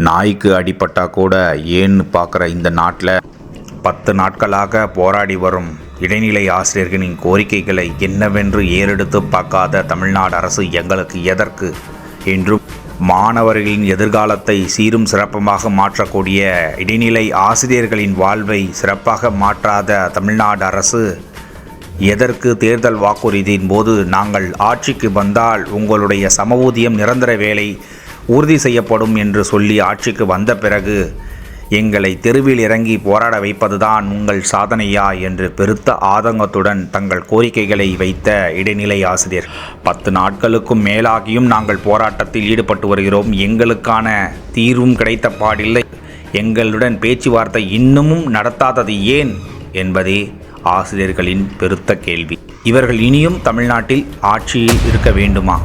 நாய்க்கு அடிபட்டா கூட ஏன்னு பார்க்குற இந்த நாட்டில் 10 நாட்களாக போராடி வரும் இடைநிலை ஆசிரியர்களின் கோரிக்கைகளை என்னவென்று ஏறெடுத்து பார்க்காத தமிழ்நாடு அரசு எங்களுக்கு எதற்கு என்றும் மாணவர்களின் எதிர்காலத்தை சீரும் சிறப்புமாக மாற்றக்கூடிய இடைநிலை ஆசிரியர்களின் வாழ்வை சிறப்பாக மாற்றாத தமிழ்நாடு அரசு எதற்கு தேர்தல் வாக்குறுதியின் போது நாங்கள் ஆட்சிக்கு வந்தால் உங்களுடைய சமஊதியம் நிரந்தர வேலை உறுதி செய்யப்படும் என்று சொல்லி ஆட்சிக்கு வந்த பிறகு எங்களை தெருவில் இறங்கி போராட வைப்பதுதான் உங்கள் சாதனையா என்று பெருத்த ஆதங்கத்துடன் தங்கள் கோரிக்கைகளை வைத்த இடைநிலை ஆசிரியர் 10 நாட்களுக்கும் மேலாகியும் நாங்கள் போராட்டத்தில் ஈடுபட்டு வருகிறோம். எங்களுக்கான தீர்வும் கிடைத்த பாடில்லை. எங்களுடன் பேச்சுவார்த்தை இன்னமும் நடத்தாதது ஏன் என்பதே ஆசிரியர்களின் பெருத்த கேள்வி. இவர்கள் இனியும் தமிழ்நாட்டில் ஆட்சியில் இருக்க வேண்டுமா?